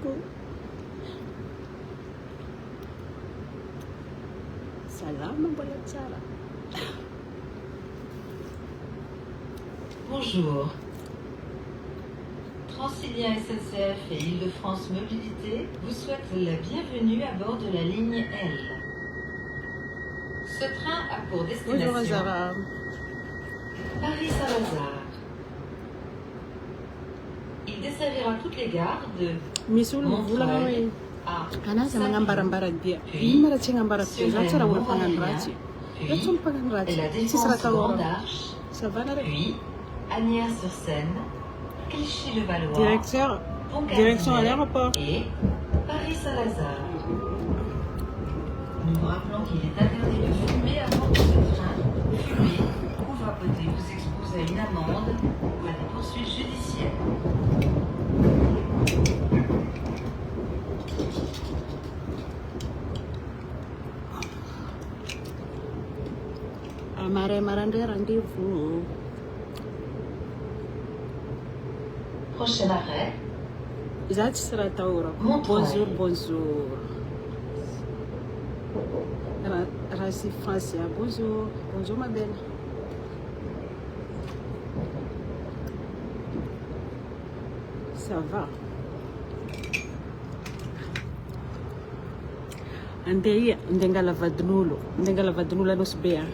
beaucoup. Salam Balatsara. Bonjour. Transilien SNCF et Île-de-France Mobilité vous souhaitent la bienvenue à bord de la ligne L. Ce train a pour destination Paris-Saint-Lazare. Il desservira toutes les gares de Montreuil à Saint-Denis, puis et la Défense Grande Arche, puis Agnières-sur-Seine, Clichy-le-Valois, direction à l'aéroport et Paris-Saint-Lazare. Nous vous rappelons qu'il est interdit de fumer à bord de ce train. Fumer ou vapoter vous expose à une amende ou à des poursuites judiciaires. Rendez-vous. Prochain arrêt, Bonjour, bonjour. Raci Francia, bonjour. Bonjour ma belle. Ça va. Ndengala vadnulo nos bea.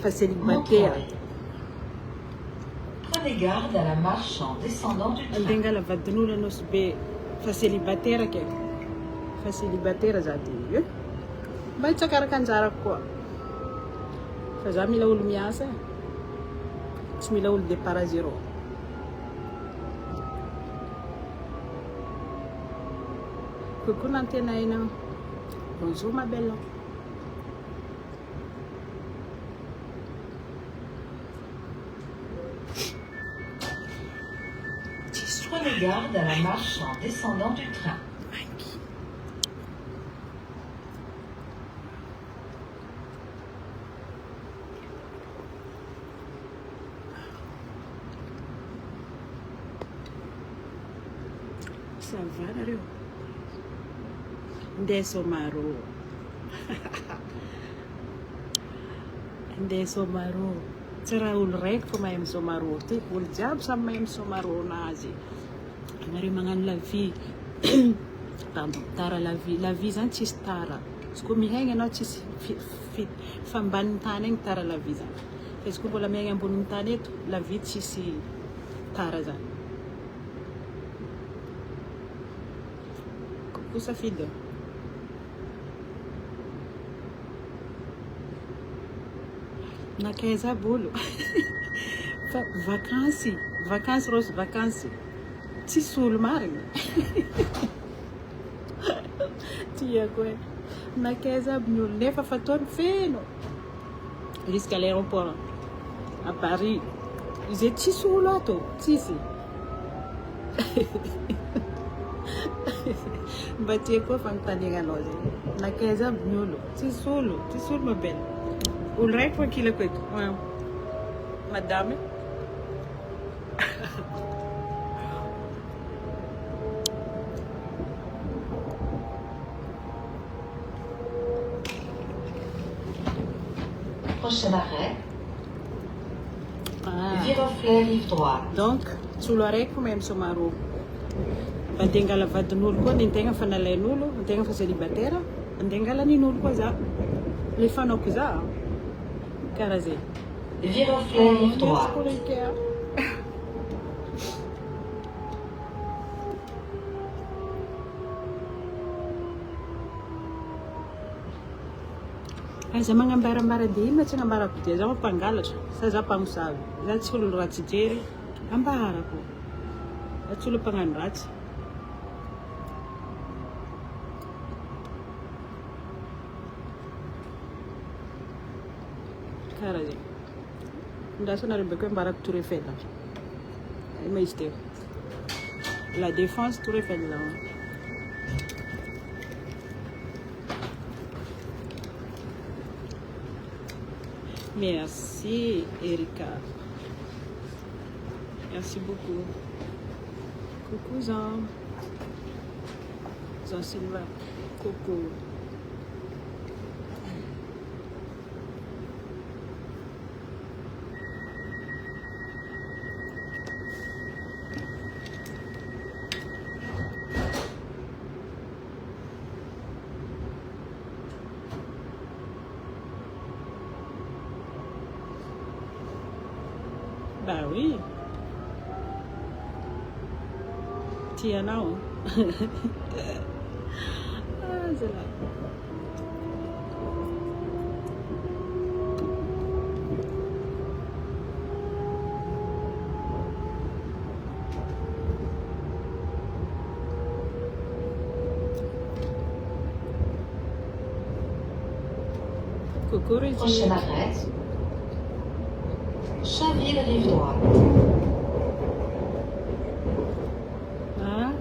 Facilitateur. Prenez garde à la marche en descendant du train. Ndengala vadnulo nos be. Facilitateur ke. Facilitateur zati. Ba tsakara kanjara ko. Fazami la ulmiasa. Tsmila ul départ à zéro. Coucou Nantenaina. Bonjour ma belle. Prenez garde à la marche en descendant du train. Ça va, Dario? Ndesomaro. Ndesomaro. Tsara ul rek fo mayem somaro. Te ul jab sa mayem somaro nazi. Nari mangan la vie. Tara la vie zan tis tara. Sko mi henge no tis fit famban taneng tara la vie zan. Esko bola menga bonum tanet la vie tis tara zan. Kusa fido. Na casa bolo. Vacances ros vacances. Ti sul mare. Tia quoi. Na casa bolo nefa faton feno. Jusqu'à l'aéroport à Paris. Ils étaient sous l'auto. Si. Batie ko fang tandingan loje. Na casa bolo. Ti sul ma belle. Un rek for kilo kwet. Madame. Prochain arrêt. Viroflay, rive droite. Donc, sul rek ko même somaro. Bandengala vadin'olo koa ny tegna fanalain'olo, ny tegna fa célibataire, andengala nin'olo koa za. Le fanaoko za. Karaha zay. Viroflay, rive droite. Za magnambarambara dia ino tsy agnambarako dia za mampangalatra sa za mpamosavy za tsy olo ratsy jery ambarako za tsy olo mpagnano ratsy karaha zay ndasanareo beko hoe ambarako Tour Eiffel ma izy teo la défense Tour Eiffel là. Merci Erika. Merci beaucoup. Coucou Jean. Jean Silva. Coucou. Bah oui. Tiana. Ah, c'est là. Coucou Rudy. Prochaine arrêt. Chaville, rive droite. Ah,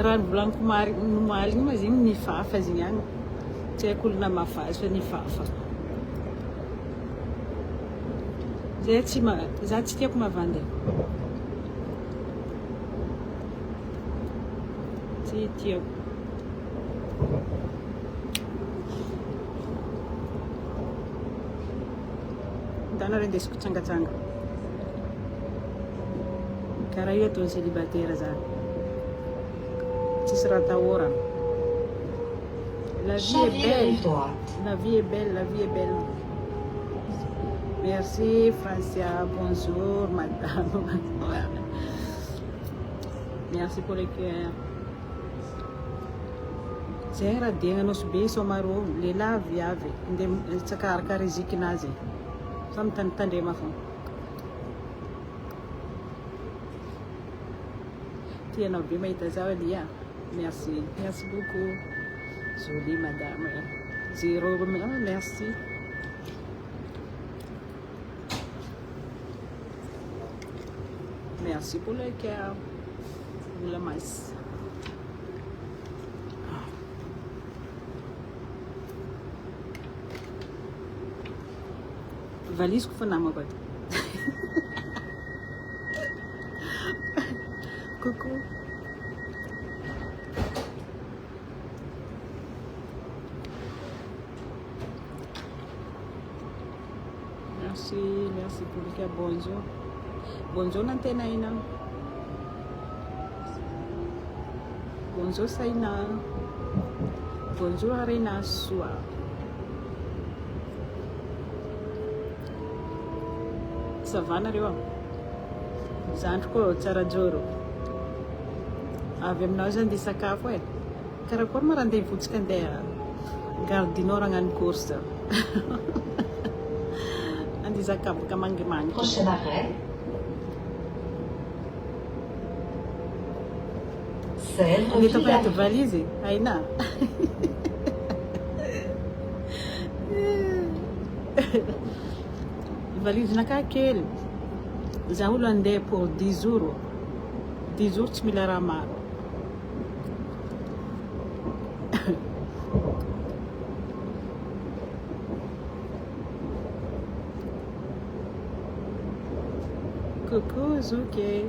rano volaniko nomaly igny ma zegny nifafa zegny agny. Tsy haiko olona mafazo fa nifafa. Za tsy tiako mavandy. Tsy tiako. Hitanareo indesiko tsangatsanga. Karaha io ataon'ny célibataire zany. Tsisy raha atahorana. La vie est Chaville, belle. rive droite. La vie est belle, la vie est belle. Merci Francia, bonjour madame. Merci pour le cœur. Zay raha diagnanao sobe somarô, lehilahy viavy, tsy akaraka rizikinazy. Samy tandrema fogna. Tianao be mahita zao Elia. Merci, merci beaucoup. Jolie madame. Zéro, merci. Merci pour le cœur. La masse. Valise ko fa namako. Coucou. Merci pour le cœur. Bonjour. Bonjour Nantena Ina. Bonjour Saina. Bonjour Arena Soa. Ça va nareo? Zandro koa tsara joro. Avy aminao zany dia sakafo e. Karakory ma raha andeha hivotsika andeha Gare du Nord hagnano course. Andeha zakabaka mangimangy. Prochaine arrêt. Sèvres, Andeha tapay ato Villars. valizy? Haina. Valizinakahy kely. Za olo andeha pour 10 jours. 10 jours tsy mila raha maro. Coucou Zouké.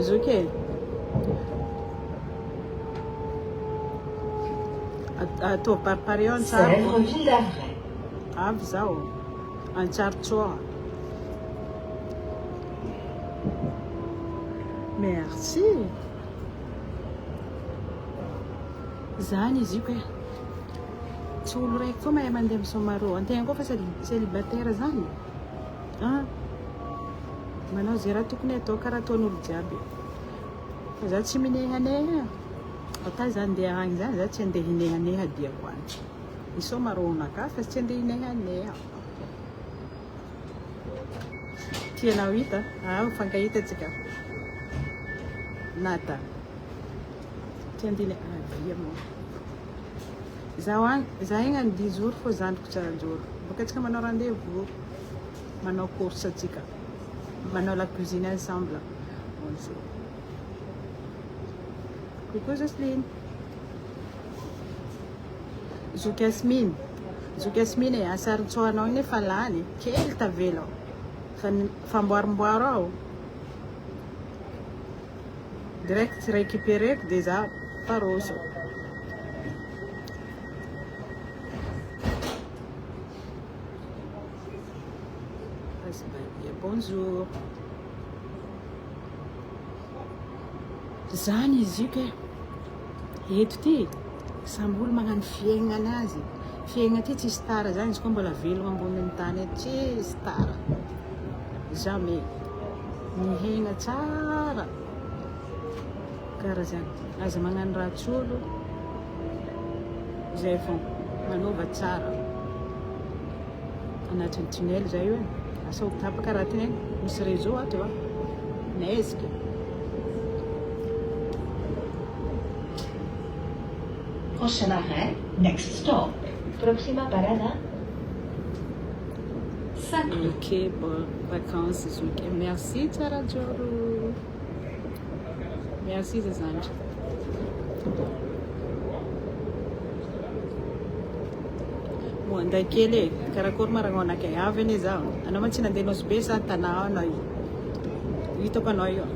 Zouké. Tô parpare an tsara. Sèvres, Ville-d'Avray. Avy zao. Antsara tsoa. Merci. Zany izy io ka. Tsy olo raiky fô mahay mandeha misomarô. Antegna koa fa célibataire zany. Ah. Manao zay raha tokony atao karaha ataon'olo jiaby. Fa za tsy minehaneha. Ata za andeha agny zany, za tsy andeha hinehaneha diako agny. Isomarônakahy fa tsy andeha hinehaneha. Tianao hita? Ah, mifankahita tsika. Nata. Ty andeha via mo. Za igny any 10 jours fô zandriko tsara joro. Baka tsika manao rendez-vous. Manao course atsika. Manao la cuisine ensemble. On sait. Coucou Jocelyne. Zouk Yasmine. Zokasmine asaritsoanao iny efa lany kely tavela famboarimboaro ao direct récupéreko de za paroso. Bonjour. Zany izy io ke eto ty samby olo magnano fiaignana azy. Fiaigna ty tsisy tara zany izy koa mbola velogna ambonin'ny tany eto tsisy tara. Jamais. Miaigna tsara. Karaha zany. Aza magnano ratsolo zay fô manova tsara. Anatin'ny tunnel zay io e. Asa tapaka raha ty misy réseau ato a. Nezika. Prochain arrêt, next stop. Próxima parada. Saint-Cloud. Ok, bon, vacances, ok. Merci, Tsara Joro. Merci, Zazanji. Mo anday kely karakory maragona kay avy ane zaho. Anao man tsy nandeha nosbe sa tanao anao io. Hitako anao io.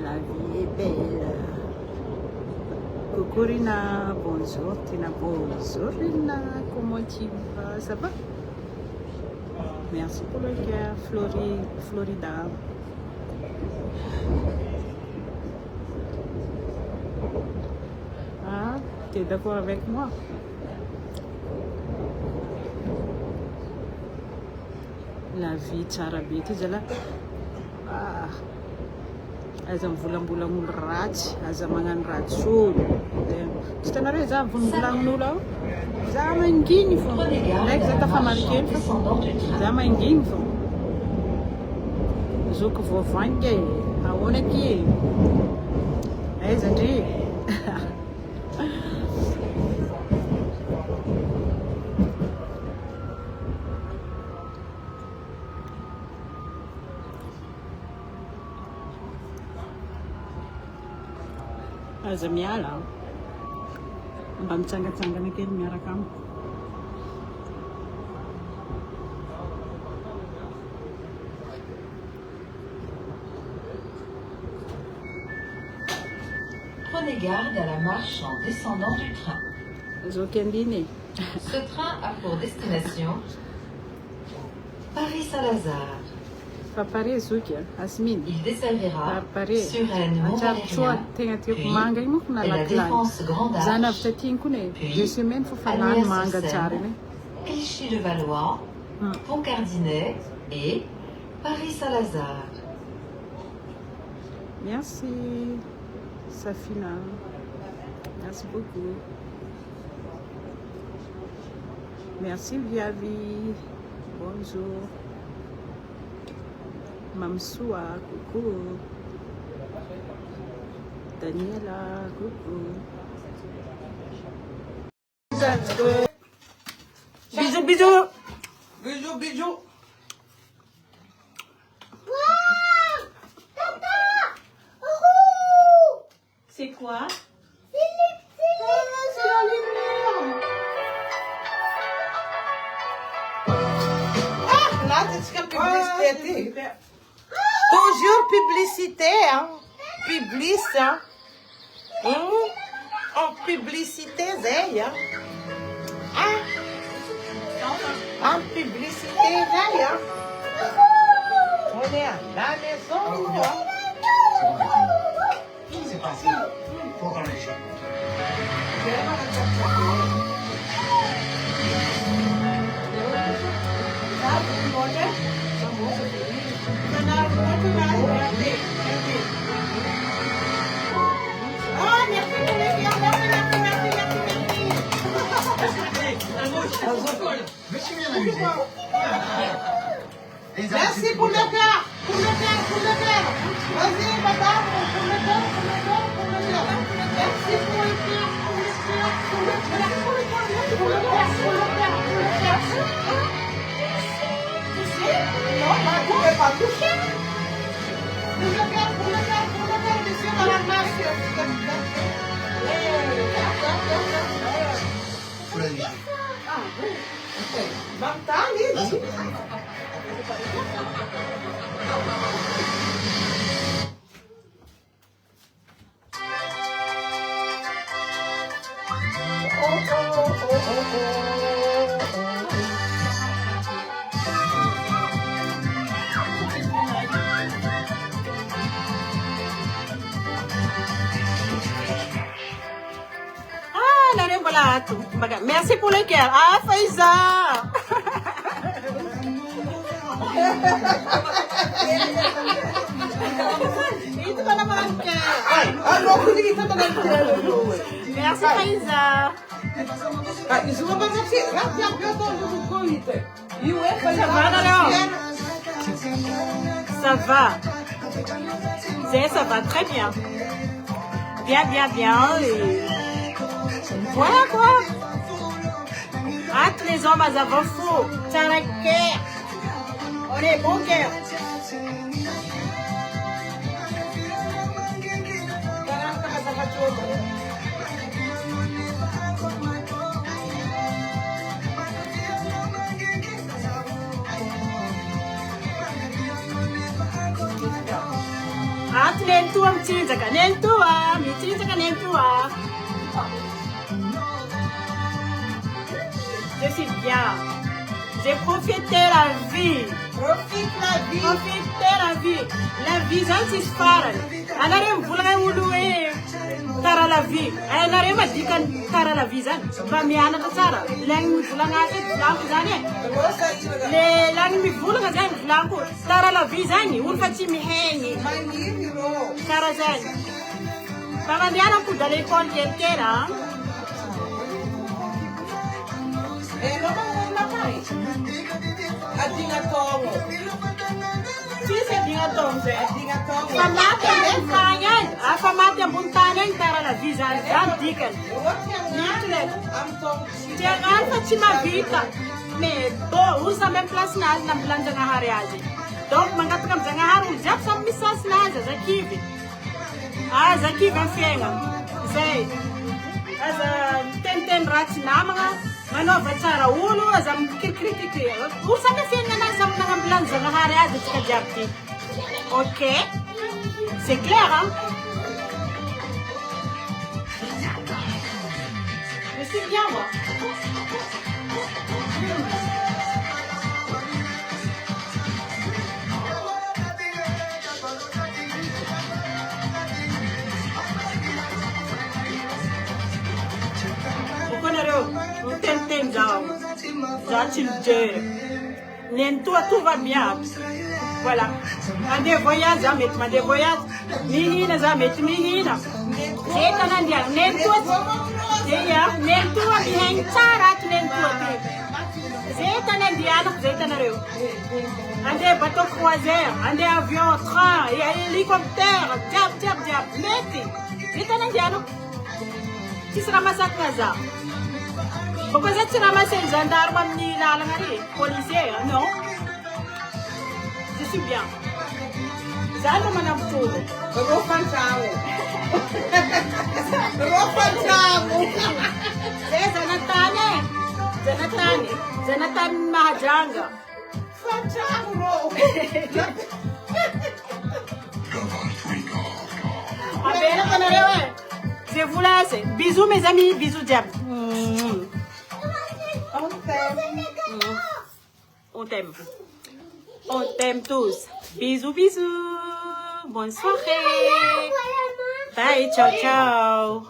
La vie est belle. Coucou Rina, bonjour Tina, bonjour Rina, comment tu vas? Ça va? Merci pour le cœur, Florida. Ah, tu es d'accord avec moi? La vie tsara be ty zala. Ah. Aza mivolambolan'olo ratsy, aza magnano ratsy olo. Tsy hitanareo za mivolambolan'olo ao? Za manginy fô. Ndraiky za tafamarikely fô. Za manginy fô. Zoko voavainga e. Ahoana aky e? Aiza ndry? Aza miala mba mitsangatsangana kely miaraka amiko. Prenez garde à la marche en descendant du train. Zokendine. Ce train a pour destination Paris-Saint-Lazare. Papare Zokia, Asmine. Il desservira Papare. Suresnes, Montpellier, puis puis manga imo na et la laklan. Défense Grand Zana Arche, vitatin kune. Puis, 2 semaines faut faire manga Amiens-sur-Seine, tsara ne. Clichy-le-Valois, Pont-Cardinet et Paris-Saint-Lazare. Merci Safina. Merci beaucoup. Merci Viavi. Bonjour. Mamsoua, coucou. Daniela, coucou. Bisous, bisous. Bisous, bisous. C'est quoi? Là, c'est comme publicité. Toujours publicité, hein. Public, hein. En publicité, c'est, hein. En publicité, c'est, hein. On est à la maison, hein. C'est facile. Faut ranger. Je suis bien amusé. Merci pour le cœur, pour le cœur, pour le cœur. Vas-y, madame, pour le cœur, pour le cœur, pour le cœur. Merci pour le cœur, pour le cœur. ici. Voilà tout. Merci pour le cœur. Ah, Faiza. Itu kan nama cœur. Merci Faiza. Ça va. Ça va très bien. Bien. Voilà quoi. Ah, tous les hommes à avoir faux. T'as un cœur. On est bon cœur. Ah, tu l'es tout un petit, tu connais tout, mais tu connais tout, Je suis bien. J'ai profité la vie. Profite la vie. Profiter la vie. La vie, ça c'est spara. Anarem vulga uluwe tara la vie. Anarem adikan tara la vie zan. Bamiana ka tara. Lang vulga et lang zane. Le lang mi vulga zan lang ko tara la vie zani. Un fati mi hengi. Tara zan. Bamiana ku dale kon kera. Adingatongo. Si c'est dingatong se. Adingatongo. Famate buntangan. Famate buntangan tara la vie zan. Zan dikan. Jangan fati ma vita. Mais bon, usa même place na blanja nga hariaji. Donc mangatkam zanga haru jap sam misas na za kivi. Zakivi mfienga. Zai. Aza ten rati namanga. Ano vatsara ulo azam krikri. Usa me fienga na sam na blanja nga hariaji tika japti. OK. C'est clair hein? Je suis bien moi. Tout va bien. Voilà. Un des voyages, ma des voyages. Menina, menina. C'est un indien. Nentua, bien, charat, nentua. C'est un indien, c'est un héros. Un des bateaux croisières, un des avions, trains, et un hélicoptère. Diab. Metti. C'est un indien. Qui sera massacré? Pourquoi ça tu ramasses les gendarmes ni la policier, non? Je suis bien. Ça ne m'a pas tout. C'est Zanathan Mahajanga. Je vous laisse. Bisous mes amis, bisous diable. On t'aime. On t'aime tous. Bisous. Bonne soirée. Bye, ciao.